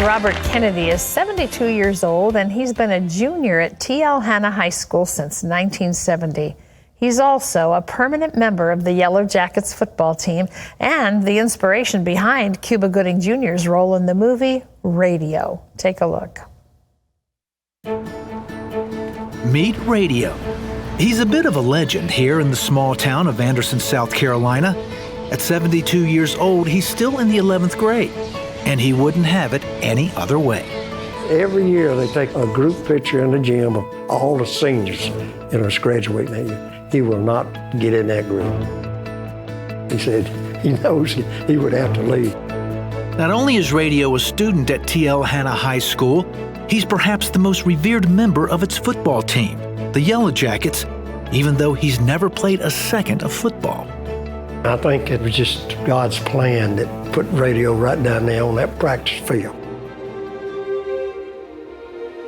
Robert Kennedy is 72 years old, and he's been a junior at Hanna High School since 1970. He's also a permanent member of the Yellow Jackets football team and the inspiration behind Cuba Gooding Jr.'s role in the movie Radio. Take a look. Meet Radio. He's a bit of a legend here in the small town of Anderson, South Carolina. At 72 years old, he's still in the 11th grade, and he wouldn't have it any other way. Every year they take a group picture in the gym of all the seniors graduating that year. He will not get in that group. He said he knows he would have to leave. Not only is Radio a student at Hanna High School, he's perhaps the most revered member of its football team, the Yellow Jackets, even though he's never played a second of football. I think it was just God's plan that put Radio right down there on that practice field.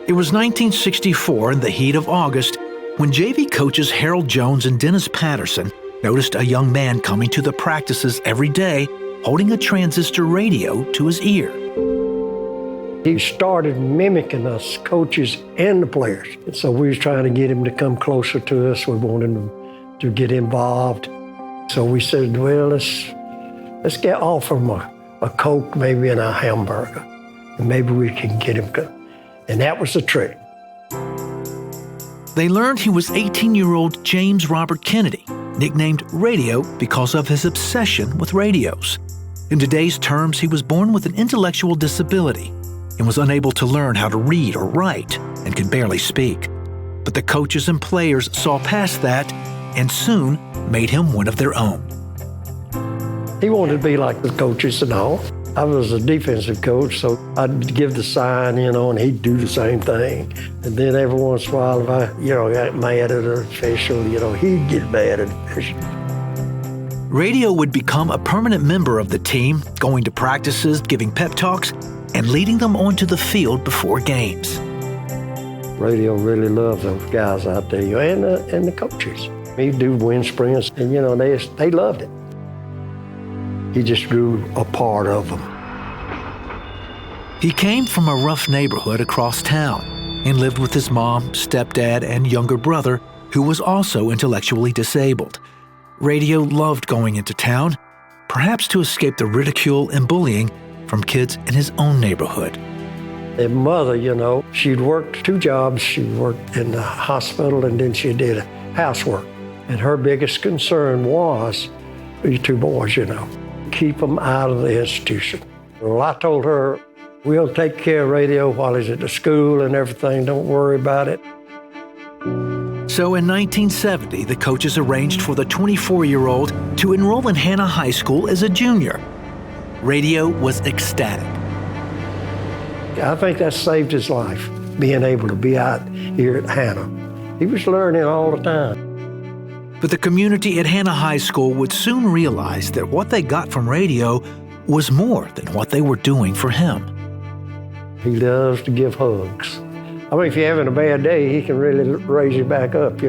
It was 1964 in the heat of August when JV coaches Harold Jones and Dennis Patterson noticed a young man coming to the practices every day holding a transistor radio to his ear. He started mimicking us coaches and the players. And so we was trying to get him to come closer to us. We wanted him to get involved. So we said, well, let's get offer him a Coke, maybe, and a hamburger. And maybe we can get him. And that was the trick. They learned he was 18-year-old James Robert Kennedy, nicknamed Radio because of his obsession with radios. In today's terms, he was born with an intellectual disability and was unable to learn how to read or write and could barely speak. But the coaches and players saw past that and soon made him one of their own. He wanted to be like the coaches and all. I was a defensive coach, so I'd give the sign, and he'd do the same thing. And then every once in a while, if I, got mad at an official, he'd get mad at the official. Radio would become a permanent member of the team, going to practices, giving pep talks, and leading them onto the field before games. Radio really loved those guys out there, and the coaches. He'd do wind sprints, and they loved it. He just grew a part of them. He came from a rough neighborhood across town and lived with his mom, stepdad, and younger brother, who was also intellectually disabled. Radio loved going into town, perhaps to escape the ridicule and bullying from kids in his own neighborhood. His mother, she'd worked 2 jobs. She worked in the hospital, and then she did housework. And her biggest concern was these 2 boys, keep them out of the institution. Well, I told her, we'll take care of Radio while he's at the school and everything. Don't worry about it. So in 1970, the coaches arranged for the 24-year-old to enroll in Hanna High School as a junior. Radio was ecstatic. I think that saved his life, being able to be out here at Hanna. He was learning all the time. But the community at Hanna High School would soon realize that what they got from Radio was more than what they were doing for him. He loves to give hugs. I mean, if you're having a bad day, he can really raise you back up,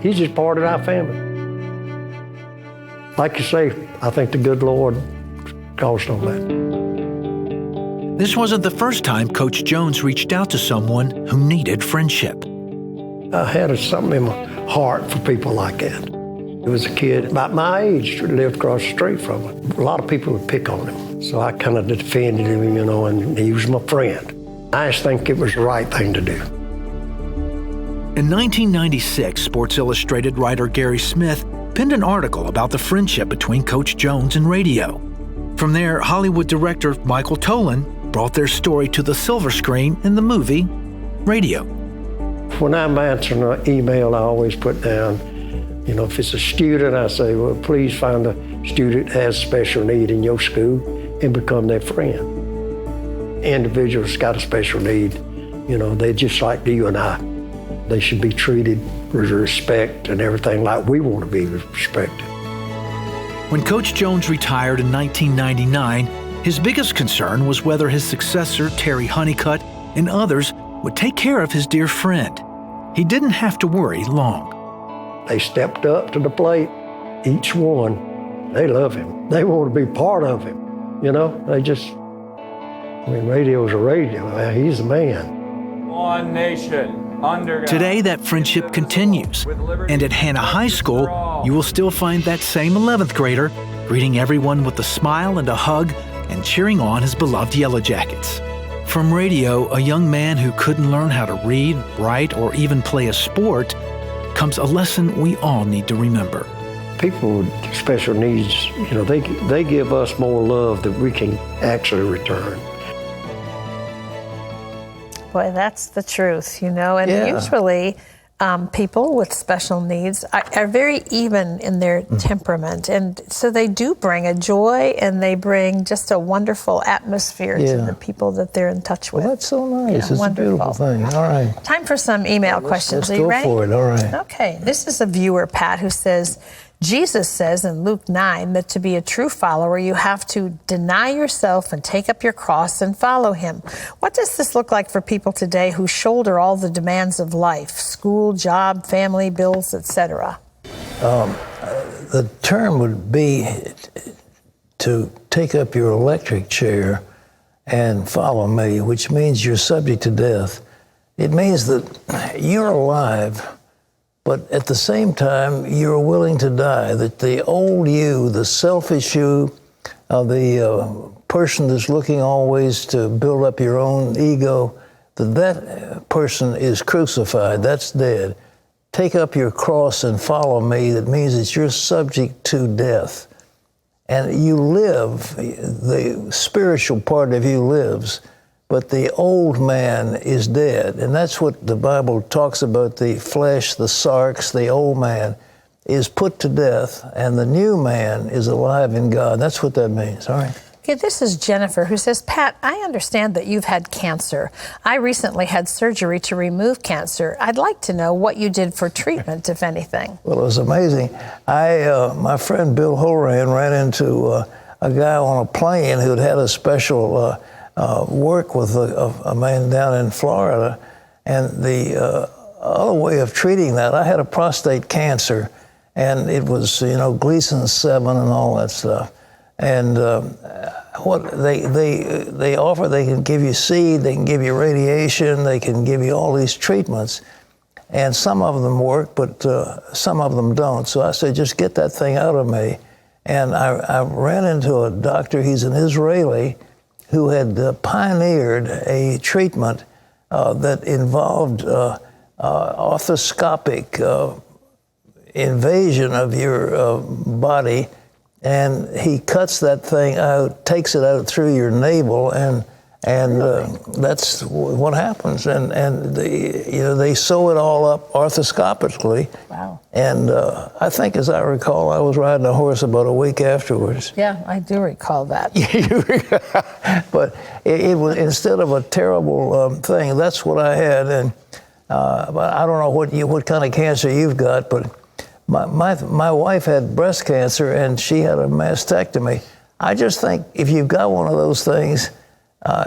He's just part of our family. Like you say, I think the good Lord caused on that. This wasn't the first time Coach Jones reached out to someone who needed friendship. I had something in my heart for people like that. There was a kid about my age who lived across the street from him. A lot of people would pick on him. So I kind of defended him, and he was my friend. I just think it was the right thing to do. In 1996, Sports Illustrated writer Gary Smith penned an article about the friendship between Coach Jones and Radio. From there, Hollywood director Michael Tolan brought their story to the silver screen in the movie Radio. When I'm answering an email, I always put down, if it's a student, I say, well, please find a student that has special need in your school and become their friend. Individuals got a special need, they're just like you and I. They should be treated with respect and everything like we want to be respected. When Coach Jones retired in 1999, his biggest concern was whether his successor, Terry Honeycutt, and others would take care of his dear friend. He didn't have to worry long. They stepped up to the plate. Each one, they love him. They want to be part of him. I mean, radio's a radio. He's a man. One nation, under God. Today, that friendship continues. And at Hanna High School, you will still find that same 11th grader greeting everyone with a smile and a hug and cheering on his beloved Yellow Jackets. From radio, a young man who couldn't learn how to read, write, or even play a sport, comes a lesson we all need to remember. People with special needs, you know, they give us more love than we can actually return. Boy, that's the truth, you know, and usually people with special needs are very even in their temperament, and so they do bring a joy and they bring just a wonderful atmosphere to the people that they're in touch with. Well, that's so nice. It's wonderful. A beautiful thing. All right. Time for some email questions. Are you ready? Let's go for it. All right. Okay. This is a viewer, Pat, who says, Jesus says in Luke 9 that to be a true follower, you have to deny yourself and take up your cross and follow him. What does this look like for people today who shoulder all the demands of life, school, job, family, bills, etc.? The term would be to take up your electric chair and follow me, which means you're subject to death. It means that you're alive, but at the same time, you're willing to die, that the old you, the selfish you, the person that's looking always to build up your own ego, that person is crucified, that's dead. Take up your cross and follow me, that means that you're subject to death. And you live, the spiritual part of you lives, but the old man is dead. And that's what the Bible talks about, the flesh, the sarx, the old man is put to death, and the new man is alive in God. That's what that means, all right? Okay, this is Jennifer who says, Pat, I understand that you've had cancer. I recently had surgery to remove cancer. I'd like to know what you did for treatment, if anything. Well, it was amazing. My friend Bill Horan ran into a guy on a plane who'd had a special work with a man down in Florida, and the other way of treating that, I had a prostate cancer, and it was, you know, Gleason 7 and all that stuff. And what they offer, they can give you seed, they can give you radiation, they can give you all these treatments, and some of them work, but some of them don't. So I said, just get that thing out of me. And I ran into a doctor, he's an Israeli, who had pioneered a treatment that involved arthroscopic invasion of your body, and he cuts that thing out, takes it out through your navel, and that's what happens. And they sew it all up arthroscopically. Wow. And I think, as I recall, I was riding a horse about a week afterwards. yeah, I do recall that. But it was, instead of a terrible thing, that's what I had. And but I don't know what kind of cancer you've got, but my wife had breast cancer and she had a mastectomy. I just think if you've got one of those things,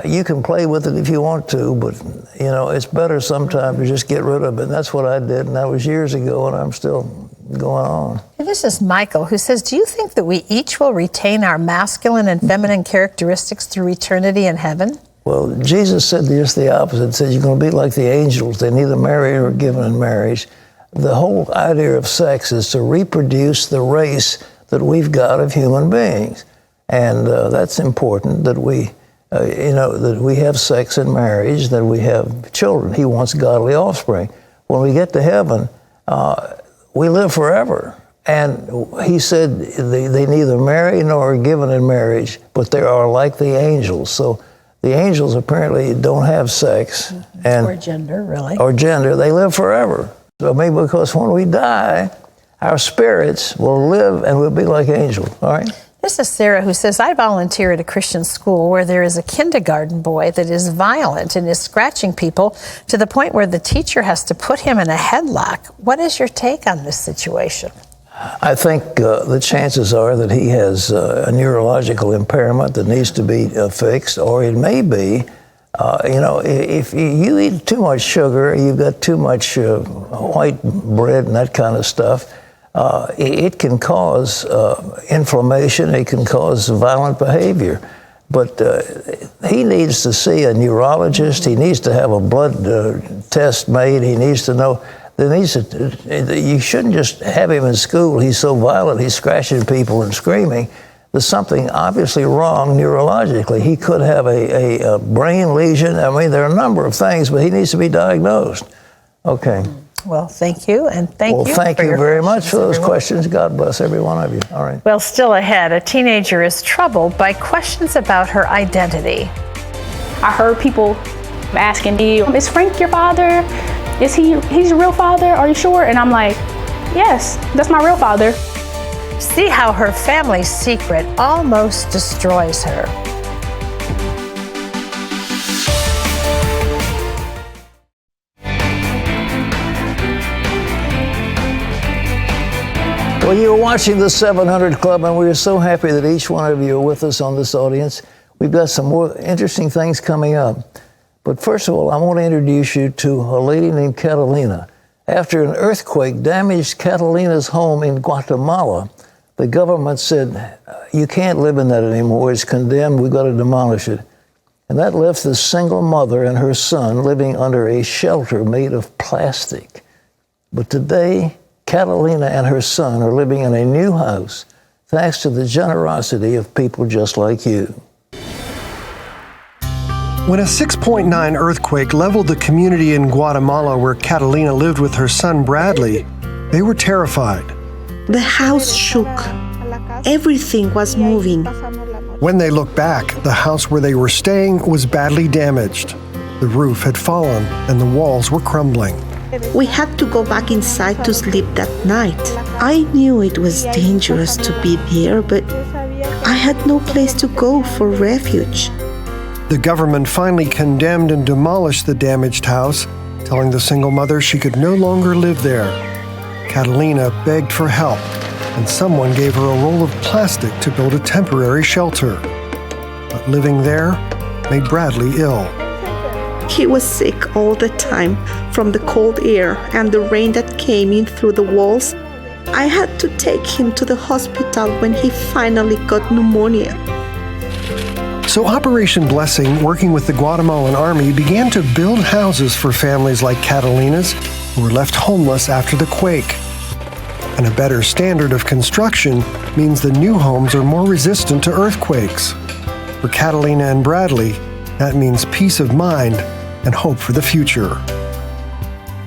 you can play with it if you want to, but you know, it's better sometimes to just get rid of it. And that's what I did, and that was years ago, and I'm still going on. And this is Michael who says, do you think that we each will retain our masculine and feminine characteristics through eternity in heaven? Well, Jesus said just the opposite. He said you're going to be like the angels. They neither marry or given in marriage. The whole idea of sex is to reproduce the race that we've got of human beings. And that's important, that we, that we have sex in marriage, that we have children. He wants godly offspring. When we get to heaven, we live forever. And he said they neither marry nor are given in marriage, but they are like the angels. So the angels apparently don't have sex. Or gender, really. Or gender. They live forever. So maybe because when we die, our spirits will live and we'll be like angels, all right? This is Sarah who says, I volunteer at a Christian school where there is a kindergarten boy that is violent and is scratching people to the point where the teacher has to put him in a headlock. What is your take on this situation? I think the chances are that he has a neurological impairment that needs to be fixed, or it may be, if you eat too much sugar, you've got too much white bread and that kind of stuff, it can cause inflammation, it can cause violent behavior. But he needs to see a neurologist. He needs to have a blood test made. He needs to know. You shouldn't just have him in school. He's so violent. He's scratching people and screaming. There's something obviously wrong neurologically. He could have a brain lesion. I mean, there are a number of things, but he needs to be diagnosed. Okay. Well, thank you, and thank you. Well, thank you very much for those questions. God bless every one of you. All right. Well, still ahead, a teenager is troubled by questions about her identity. I heard people asking me, "Is Frank your father? Is he's your real father? Are you sure?" And I'm like, "Yes, that's my real father." See how her family's secret almost destroys her. Well, you're watching the 700 Club, and we're so happy that each one of you are with us on this audience. We've got some more interesting things coming up. But first of all, I want to introduce you to a lady named Catalina. After an earthquake damaged Catalina's home in Guatemala, the government said, you can't live in that anymore. It's condemned. We've got to demolish it. And that left this single mother and her son living under a shelter made of plastic. But today, Catalina and her son are living in a new house thanks to the generosity of people just like you. When a 6.9 earthquake leveled the community in Guatemala where Catalina lived with her son Bradley, they were terrified. The house shook. Everything was moving. When they looked back, the house where they were staying was badly damaged. The roof had fallen and the walls were crumbling. We had to go back inside to sleep that night. I knew it was dangerous to be there, but I had no place to go for refuge. The government finally condemned and demolished the damaged house, telling the single mother she could no longer live there. Catalina begged for help, and someone gave her a roll of plastic to build a temporary shelter. But living there made Bradley ill. He was sick all the time from the cold air and the rain that came in through the walls. I had to take him to the hospital when he finally got pneumonia. So Operation Blessing, working with the Guatemalan Army, began to build houses for families like Catalina's who were left homeless after the quake. And a better standard of construction means the new homes are more resistant to earthquakes. For Catalina and Bradley, that means peace of mind and hope for the future.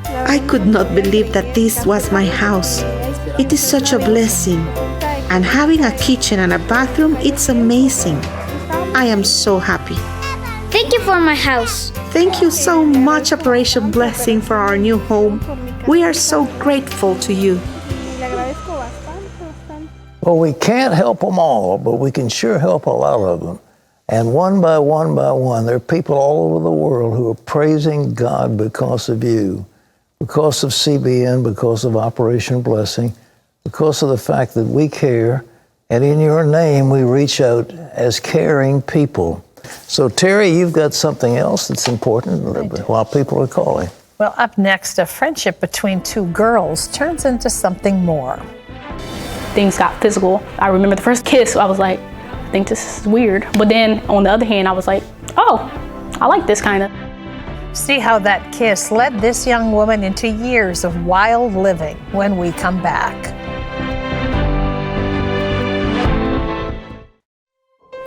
I could not believe that this was my house. It is such a blessing. And having a kitchen and a bathroom, it's amazing. I am so happy. Thank you for my house. Thank you so much, Operation Blessing, for our new home. We are so grateful to you. Well, we can't help them all, but we can sure help a lot of them. And one by one, there are people all over the world who are praising God because of you, because of CBN, because of Operation Blessing, because of the fact that we care, and in your name we reach out as caring people. So, Terry, you've got something else that's important while people are calling. Well, up next, a friendship between two girls turns into something more. Things got physical. I remember the first kiss, I was like, I think this is weird. But then on the other hand, I was like, oh, I like this kind of. See how that kiss led this young woman into years of wild living when we come back.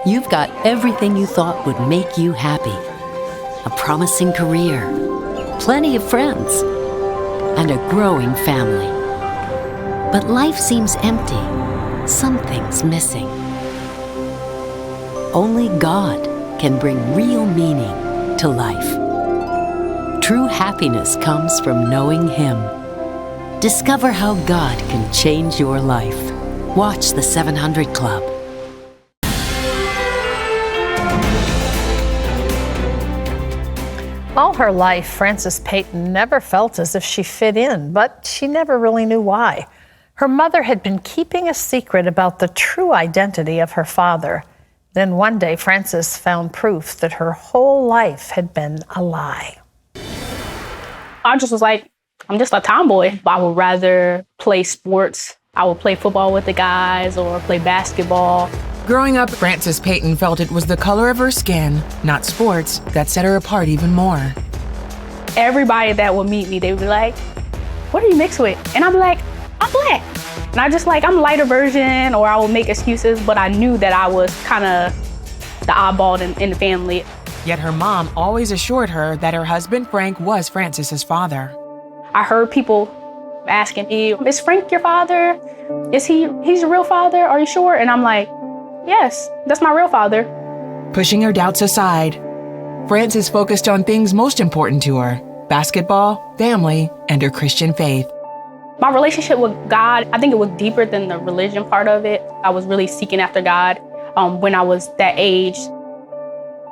You've got everything you thought would make you happy. A promising career, plenty of friends, and a growing family. But life seems empty. Something's missing. Only God can bring real meaning to life. True happiness comes from knowing Him. Discover how God can change your life. Watch the 700 Club. All her life, Frances Payton never felt as if she fit in, but she never really knew why. Her mother had been keeping a secret about the true identity of her father. Then one day, Frances found proof that her whole life had been a lie. I just was like, I'm just a tomboy. I would rather play sports. I would play football with the guys or play basketball. Growing up, Frances Peyton felt it was the color of her skin, not sports, that set her apart even more. Everybody that would meet me, they would be like, what are you mixed with? And I'd be like, I'm black. And I just like, I'm a lighter version, or I will make excuses, but I knew that I was kind of the oddball in the family. Yet her mom always assured her that her husband Frank was Frances's father. I heard people asking me, is Frank your father? He's your real father? Are you sure? And I'm like, yes, that's my real father. Pushing her doubts aside, Frances focused on things most important to her: basketball, family, and her Christian faith. My relationship with God, I think it was deeper than the religion part of it. I was really seeking after God when I was that age.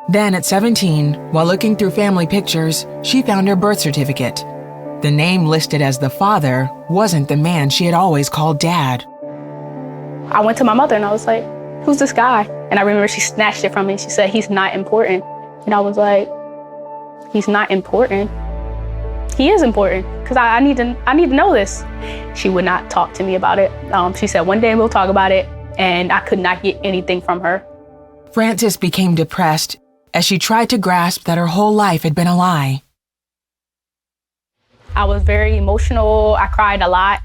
Then at 17, while looking through family pictures, she found her birth certificate. The name listed as the father wasn't the man she had always called Dad. I went to my mother and I was like, who's this guy? And I remember she snatched it from me. She said, he's not important. And I was like, he's not important. He is important, because I need to know this. She would not talk to me about it. She said, one day we'll talk about it, and I could not get anything from her. Frances became depressed as she tried to grasp that her whole life had been a lie. I was very emotional. I cried a lot.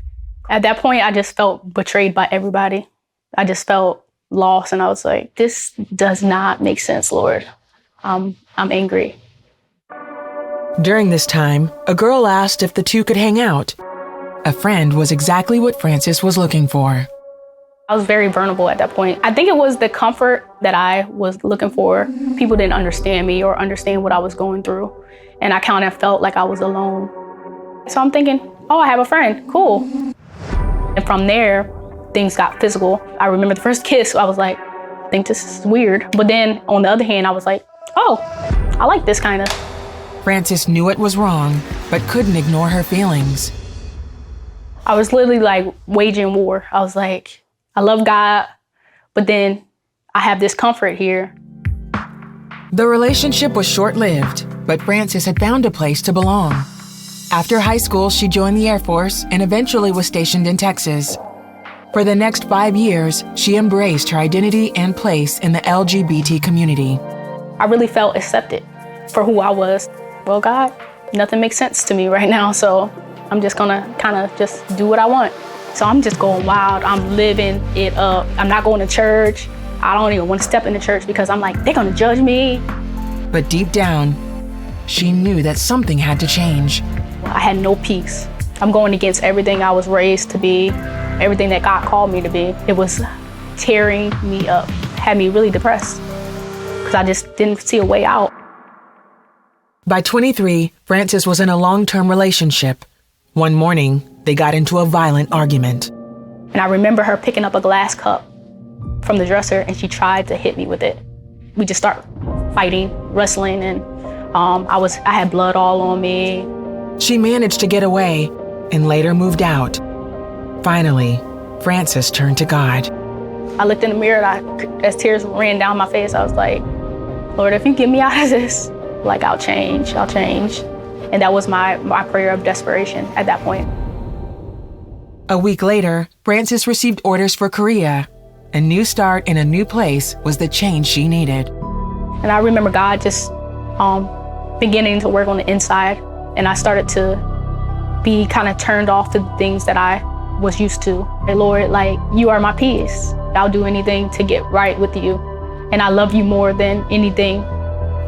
At that point, I just felt betrayed by everybody. I just felt lost, and I was like, this does not make sense, Lord. I'm angry. During this time, a girl asked if the two could hang out. A friend was exactly what Frances was looking for. I was very vulnerable at that point. I think it was the comfort that I was looking for. People didn't understand me or understand what I was going through. And I kind of felt like I was alone. So I'm thinking, oh, I have a friend, cool. And from there, things got physical. I remember the first kiss, I was like, I think this is weird. But then on the other hand, I was like, oh, I like this kind of. Frances knew it was wrong, but couldn't ignore her feelings. I was literally like waging war. I was like, I love God, but then I have this comfort here. The relationship was short-lived, but Frances had found a place to belong. After high school, she joined the Air Force and eventually was stationed in Texas. For the next 5 years, she embraced her identity and place in the LGBT community. I really felt accepted for who I was. Well, God, nothing makes sense to me right now, so I'm just gonna kind of just do what I want. So I'm just going wild. I'm living it up. I'm not going to church. I don't even want to step into church because I'm like, they're gonna judge me. But deep down, she knew that something had to change. I had no peace. I'm going against everything I was raised to be, everything that God called me to be. It was tearing me up, had me really depressed because I just didn't see a way out. By 23, Frances was in a long-term relationship. One morning, they got into a violent argument. And I remember her picking up a glass cup from the dresser and she tried to hit me with it. We just started fighting, wrestling, and I had blood all on me. She managed to get away and later moved out. Finally, Frances turned to God. I looked in the mirror as tears ran down my face. I was like, Lord, if you get me out of this, like I'll change. And that was my prayer of desperation at that point. A week later, Frances received orders for Korea. A new start in a new place was the change she needed. And I remember God just beginning to work on the inside. And I started to be kind of turned off to the things that I was used to. Hey, Lord, like, you are my peace. I'll do anything to get right with you. And I love you more than anything.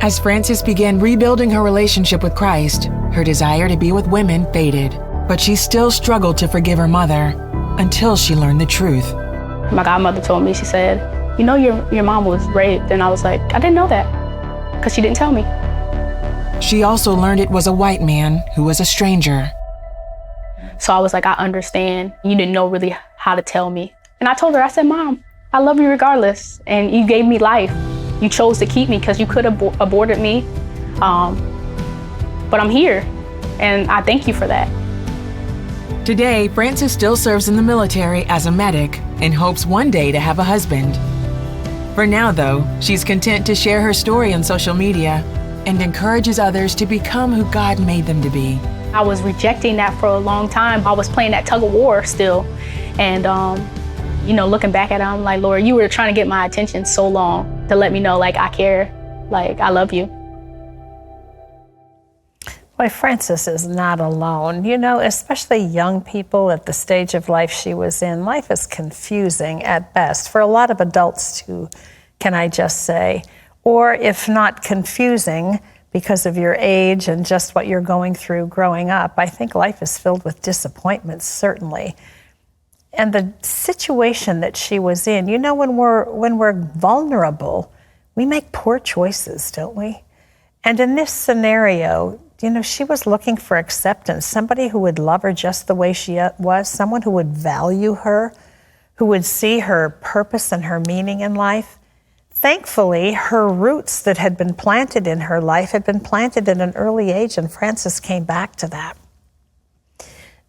As Frances began rebuilding her relationship with Christ, her desire to be with women faded. But she still struggled to forgive her mother until she learned the truth. My godmother told me, she said, you know your mom was raped. And I was like, I didn't know that because she didn't tell me. She also learned it was a white man who was a stranger. So I was like, I understand. You didn't know really how to tell me. And I told her, I said, Mom, I love you regardless. And you gave me life. You chose to keep me because you could have aborted me. But I'm here. And I thank you for that. Today, Frances still serves in the military as a medic and hopes one day to have a husband. For now, though, she's content to share her story on social media and encourages others to become who God made them to be. I was rejecting that for a long time. I was playing that tug of war still. And You know, looking back at it, I'm like, Lord, you were trying to get my attention so long to let me know, like, I care, like, I love you. Boy, Frances is not alone. You know, especially young people at the stage of life she was in, life is confusing at best. For a lot of adults too, can I just say. Or if not confusing because of your age and just what you're going through growing up, I think life is filled with disappointments, certainly. And the situation that she was in, you know, when we're vulnerable, we make poor choices, don't we? And in this scenario, you know, she was looking for acceptance, somebody who would love her just the way she was, someone who would value her, who would see her purpose and her meaning in life. Thankfully, her roots that had been planted in her life had been planted at an early age, and Frances came back to that.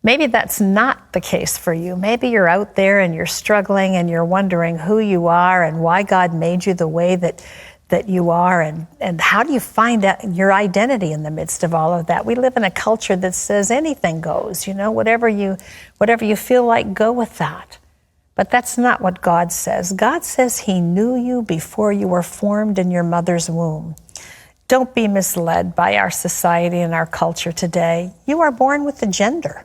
Maybe that's not the case for you. Maybe you're out there and you're struggling and you're wondering who you are and why God made you the way that you are, and how do you find out your identity in the midst of all of that? We live in a culture that says anything goes, you know, whatever you feel like, go with that. But that's not what God says. God says he knew you before you were formed in your mother's womb. Don't be misled by our society and our culture today. You are born with a gender.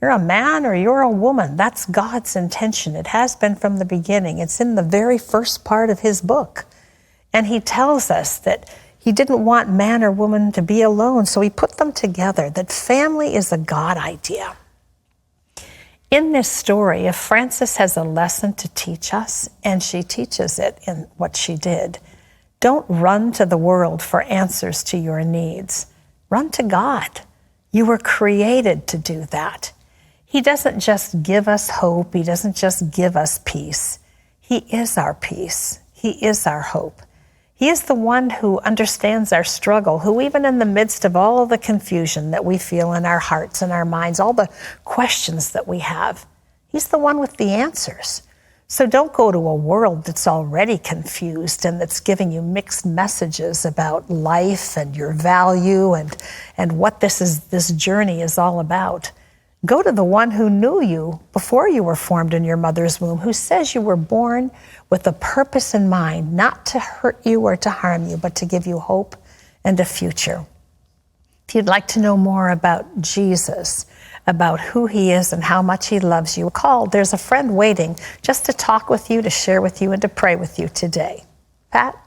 You're a man or you're a woman. That's God's intention. It has been from the beginning. It's in the very first part of his book. And he tells us that he didn't want man or woman to be alone, so he put them together, that family is a God idea. In this story, if Frances has a lesson to teach us, and she teaches it in what she did, don't run to the world for answers to your needs. Run to God. You were created to do that. He doesn't just give us hope. He doesn't just give us peace. He is our peace. He is our hope. He is the one who understands our struggle, who even in the midst of all of the confusion that we feel in our hearts and our minds, all the questions that we have, he's the one with the answers. So don't go to a world that's already confused and that's giving you mixed messages about life and your value and what this journey is all about. Go to the one who knew you before you were formed in your mother's womb, who says you were born with a purpose in mind, not to hurt you or to harm you, but to give you hope and a future. If you'd like to know more about Jesus, about who he is and how much he loves you, call. There's a friend waiting just to talk with you, to share with you, and to pray with you today. Pat?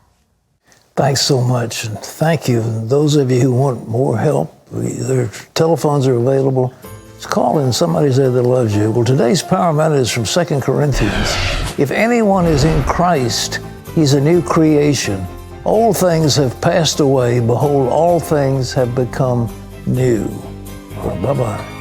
Thanks so much, and thank you. And those of you who want more help, their telephones are available. Just call in. Somebody's there that loves you. Well, today's Power Minute is from 2 Corinthians. If anyone is in Christ, he's a new creation. Old things have passed away. Behold, all things have become new. Well, bye-bye.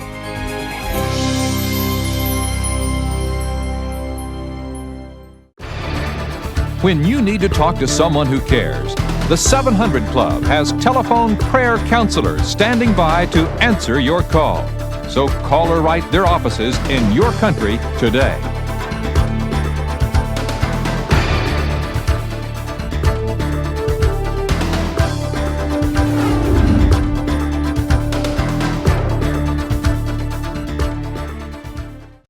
When you need to talk to someone who cares, the 700 Club has telephone prayer counselors standing by to answer your call. So call or write their offices in your country today.